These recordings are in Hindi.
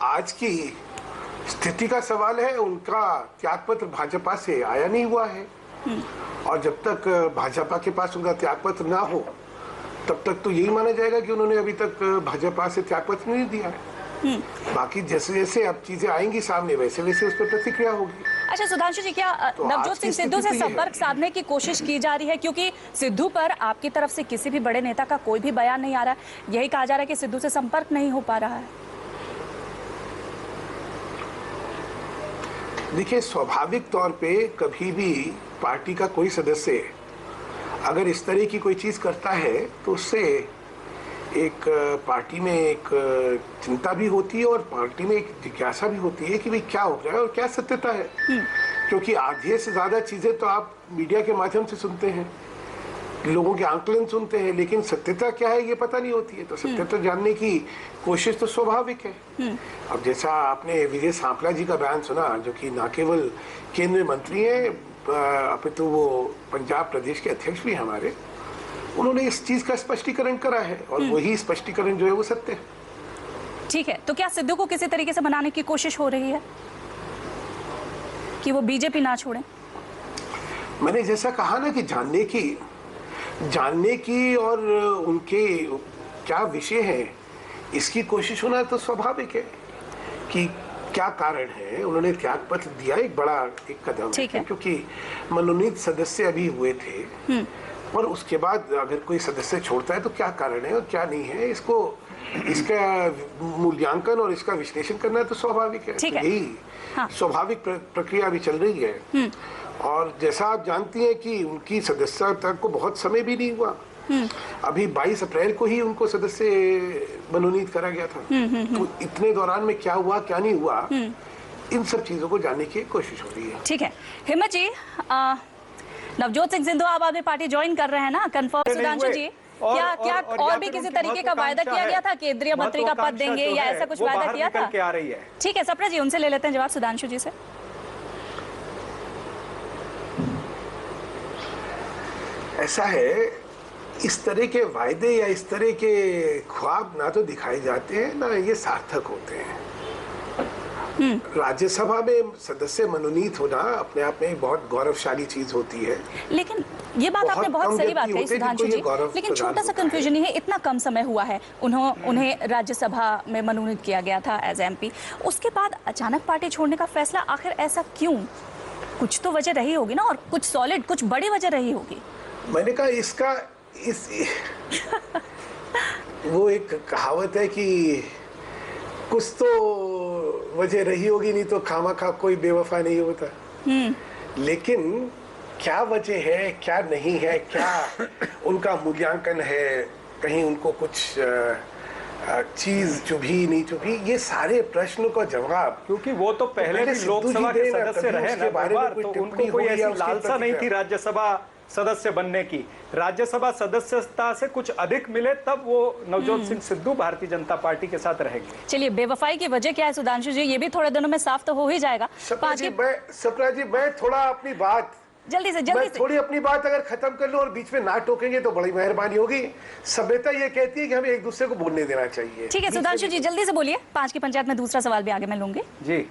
आज की स्थिति का सवाल है, उनका त्यागपत्र भाजपा से आया नहीं हुआ है और जब तक भाजपा के पास उनका त्यागपत्र ना हो तब तक तो यही माना जाएगा कि उन्होंने अभी तक भाजपा से त्यागपत्र नहीं दिया है। बाकी जैसे जैसे अब चीजें आएंगी सामने वैसे वैसे उस पर प्रतिक्रिया होगी। अच्छा सुधांशु जी, क्या तो नवजोत सिंह सिद्धू से संपर्क साधने की कोशिश की जा रही है? क्योंकि सिद्धू पर आपकी तरफ से किसी भी बड़े नेता का कोई भी बयान नहीं आ रहा है, यही कहा जा रहा है कि सिद्धू से संपर्क नहीं हो पा रहा है। देखिए, स्वाभाविक तौर पे कभी भी पार्टी का कोई सदस्य अगर इस तरह की कोई चीज करता है तो उससे एक पार्टी में एक चिंता भी होती है और पार्टी में एक जिज्ञासा भी होती है कि भाई क्या हो रहा है और क्या सत्यता है। क्योंकि आधे से ज्यादा चीजें तो आप मीडिया के माध्यम से सुनते हैं, लोगों के आंकलन सुनते हैं, लेकिन सत्यता क्या है ये पता नहीं होती है। तो सत्यता जानने की कोशिश तो स्वाभाविक है। अब जैसा आपने विजय सांपला जी का बयान सुना, जो कि न केवल केंद्रीय मंत्री हैं अपितु वो पंजाब प्रदेश के अध्यक्ष भी हमारे, उन्होंने इस चीज का स्पष्टीकरण करा है और वही स्पष्टीकरण जो है वो सत्य है। ठीक है, तो क्या सिद्धू को किसी तरीके से मनाने की कोशिश हो रही है कि वो बीजेपी ना छोड़े? मैंने जैसा कहा ना कि जानने की और उनके क्या विषय है इसकी कोशिश होना तो स्वाभाविक है कि क्या कारण है। उन्होंने त्यागपत्र दिया, एक बड़ा एक कदम है क्योंकि मनोनीत सदस्य अभी हुए थे और उसके बाद अगर कोई सदस्य छोड़ता है तो क्या कारण है और क्या नहीं है, इसका मूल्यांकन और इसका विश्लेषण करना तो स्वाभाविक है। तो यही स्वाभाविक प्रक्रिया भी चल रही है। और जैसा आप जानती हैं कि उनकी सदस्यता को बहुत समय भी नहीं हुआ, अभी 22 अप्रैल को ही उनको सदस्य मनोनीत करा गया था। तो इतने दौरान में क्या हुआ क्या नहीं हुआ, इन सब चीजों को जानने की कोशिश हो रही है। ठीक है हिम्मत जी, नवजोत सिंह सिद्धू आप आगे पार्टी ज्वाइन कर रहे हैं ना, कंफर्म? सुधांशु जी, क्या और भी किसी तरीके का वायदा किया गया था, केंद्रीय मंत्री का पद देंगे या ऐसा कुछ वायदा किया था? ठीक है सप्रा जी, उनसे ले लेते हैं जवाब सुधांशु जी से। ऐसा है, इस तरह के वायदे या इस तरह के ख्वाब ना तो दिखाए जाते हैं ना ये सार्थक होते हैं। राज्यसभा में सदस्य मनोनीत होना अपने आप में बहुत गौरवशाली चीज होती है। लेकिन ये बात आपने बहुत सही बात कही सुधांशु जी, लेकिन छोटा सा कंफ्यूजन ही है, इतना कम समय हुआ है उन्हें राज्यसभा में मनोनीत किया गया था एज एमपी, उसके बाद अचानक पार्टी छोड़ने का फैसला, आखिर ऐसा क्यों? कुछ तो वजह रही होगी ना, और कुछ सॉलिड, कुछ बड़ी वजह रही होगी। मैंने कहा वो एक कहावत है कि कुछ तो वजह रही होगी, नहीं तो खामा-खा कोई बेवफा नहीं होता। लेकिन क्या वजह है क्या नहीं है, क्या उनका मूल्यांकन है, कहीं उनको कुछ चीज चुभी नहीं चुभी, ये सारे प्रश्नों का जवाब, क्योंकि वो तो पहले भी लोकसभा के सदस्य रहे ना, तो उनको कोई ऐसी लालसा नहीं थी राज्यसभा सदस्य बनने की। राज्यसभा सदस्यता से कुछ अधिक मिले तब वो नवजोत सिंह सिद्धू भारतीय जनता पार्टी के साथ रहेंगे। चलिए, बेवफाई की वजह क्या है सुधांशु जी, ये भी थोड़े दिनों में साफ तो हो ही जाएगा। सप्रा जी, मैं थोड़ा अपनी बात जल्दी से थोड़ी अपनी बात अगर खत्म कर लो और बीच में ना टोकेंगे तो बड़ी मेहरबानी होगी। सभ्यता ये कहती है कि हमें एक दूसरे को बोलने देना चाहिए। ठीक है सुधांशु जी, जल्दी से बोलिए। 5 की पंचायत में दूसरा सवाल भी आगे मैं लूंगी जी।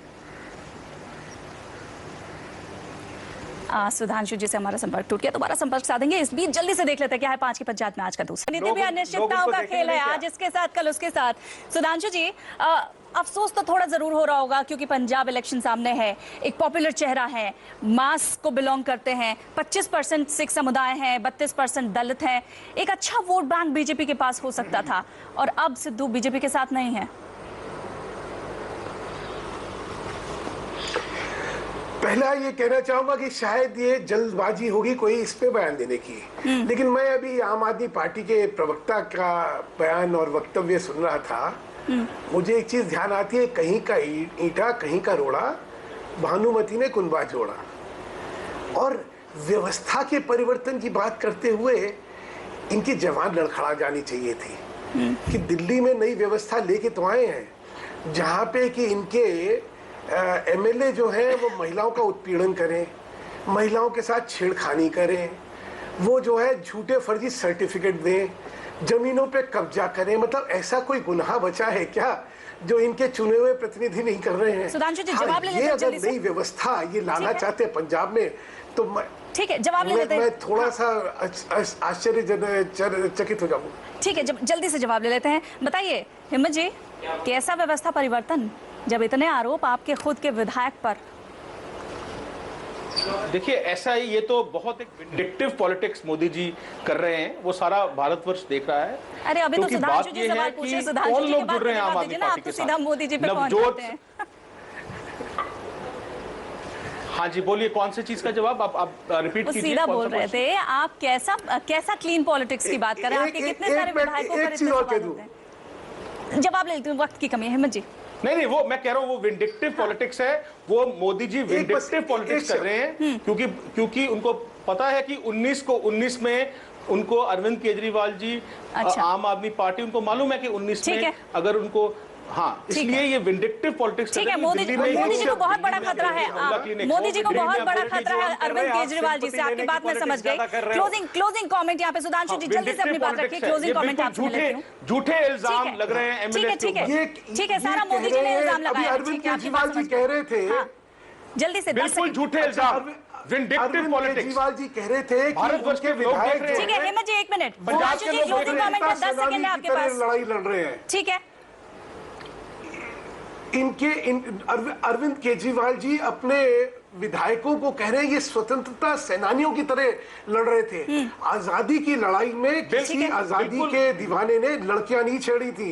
सुधांशु जी से हमारा संपर्क टूट गया, दोबारा संपर्क साधेंगे। इस बीच जल्दी से देख लेते हैं क्या है 5 की पंचायत में आज का दूसरा। नीति भी अनिश्चितताओं का खेल है, आज इसके साथ कल उसके साथ। सुधांशु जी, अफसोस तो थोड़ा जरूर हो रहा होगा क्योंकि पंजाब इलेक्शन सामने है, एक पॉपुलर चेहरा है, मास को बिलोंग करते हैं, 25% सिख समुदाय हैं, 32% दलित हैं, एक अच्छा वोट बैंक बीजेपी के पास हो सकता था, और अब सिद्धू बीजेपी के साथ नहीं है। पहला ये कहना चाहूंगा कि शायद ये जल्दबाजी होगी कोई इस पे बयान देने की, लेकिन मैं अभी आम आदमी पार्टी के प्रवक्ता का बयान और वक्तव्य सुन रहा था, मुझे एक चीज ध्यान आती है, कहीं का ईंटा कहीं का रोड़ा, भानुमति ने कुनबा जोड़ा। और व्यवस्था के परिवर्तन की बात करते हुए इनकी जवान लड़खड़ा जानी चाहिए थी कि दिल्ली में नई व्यवस्था लेके तो आए हैं जहाँ पे कि इनके एमएलए जो हैं वो महिलाओं का उत्पीड़न करें, महिलाओं के साथ छेड़खानी करें, वो जो है झूठे फर्जी सर्टिफिकेट दें, जमीनों पे कब्जा करें। मतलब ऐसा कोई गुनाह बचा है क्या जो इनके चुने हुए प्रतिनिधि नहीं कर रहे हैं। सुधांशु जी जवाब ले लेते ये हैं अगर जल्दी से। नई व्यवस्था ये लाना चाहते हैं पंजाब में तो ठीक है, जवाब ले लेते हैं। मैं थोड़ा सा आश्चर्यचकित हो जाऊंगा। ठीक है, जल्दी से जवाब ले लेते हैं। बताइए हिम्मत जी, कैसा व्यवस्था परिवर्तन जब इतने आरोप आपके खुद के विधायक पर? देखिए ऐसा ही, ये तो बहुत एक विंडिक्टिव पॉलिटिक्स मोदी जी कर रहे हैं, वो सारा भारतवर्ष देख रहा है। अरे अभी तो सुधांशु जी सवाल पूछे, सुधांशु जी के बाद जुड़ रहे हैं आम आदमी आप पार्टी तो के सीधा मोदी जी पे पहुंच नवजोत। जाते हैं। हाँ जी बोलिए, कौन सी चीज का जवाब आप रिपीट वो कीजिए। सीधा बोल रहे थे, आप कैसा क्लीन पॉलिटिक्स की बात कर रहे हैं? आपके कितने सारे विधायकों पर इतने सवाल होते हैं? जवाब ले लेते हैं, वक्त की कमी है हिम्मत जी। नहीं, वो मैं कह रहा हूँ वो विंडिक्टिव पॉलिटिक्स है, वो मोदी जी विंडिक्टिव पॉलिटिक्स कर रहे हैं क्योंकि उनको पता है कि 19 में उनको अरविंद केजरीवाल जी, अच्छा। आम आदमी पार्टी, उनको मालूम है कि 19 में अगर उनको, हाँ, इसलिए ये विंडिक्टिव पॉलिटिक्स। ठीक है, मोदी जी को बहुत बड़ा खतरा है, मोदी जी को बहुत बड़ा खतरा है अरविंद केजरीवाल जी से। आपकी बात में समझ गई। क्लोजिंग कमेंट यहाँ पे सुधांशु जी जल्दी से अपनी बात रखिए। क्लोजिंग कमेंट आपसे लेती हूँ। झूठे इल्जाम लग रहे हैं एमएलए के ऊपर। ठीक है, सारा मोदी जी ने इल्जाम लगाया। अरविंद केजरीवाल जी कह रहे थे, जल्दी से, बिल्कुल झूठे इल्जाम, विंडिक्टिव पॉलिटिक्स। केजरीवाल जी कह रहे थे भारतवर्ष के लोग देख रहे हैं। ठीक है हिम्मत जी, एक मिनट। सुधांशु जी क्लोजिंग कमेंट में 10 सेकंड है आपके पास। लड़ाई लड़ रहे हैं। ठीक है, अरविंद केजरीवाल जी अपने विधायकों को कह रहे हैं ये स्वतंत्रता सेनानियों की तरह लड़ रहे थे। आजादी की लड़ाई में किसी आजादी के दीवाने ने लड़कियां नहीं छेड़ी थी,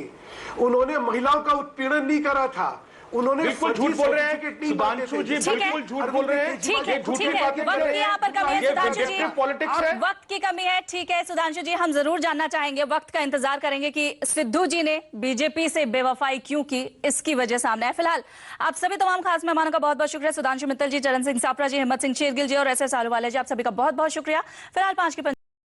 उन्होंने महिलाओं का उत्पीड़न नहीं करा था, उन्होंने बिल्कुल झूठ बोल रहे हैं सुधांशु जी, बिल्कुल झूठ बोल रहे हैं। ठीक है, वक्त की यहाँ पर कमी है सुधांशु जी, पॉलिटिक्स है, वक्त की कमी है। ठीक है सुधांशु जी, हम जरूर जानना चाहेंगे, वक्त का इंतजार करेंगे कि सिद्धू जी ने बीजेपी से बेवफाई क्यों की, इसकी वजह सामने है। फिलहाल आप सभी तमाम खास मेहमानों का बहुत बहुत शुक्रिया। सुधांशु मित्तल जी, चरण सिंह सापरा जी, हिम्मत सिंह शेरगिल जी और एस एस आलूवालिया जी, आप सभी का बहुत बहुत शुक्रिया। फिलहाल 5 की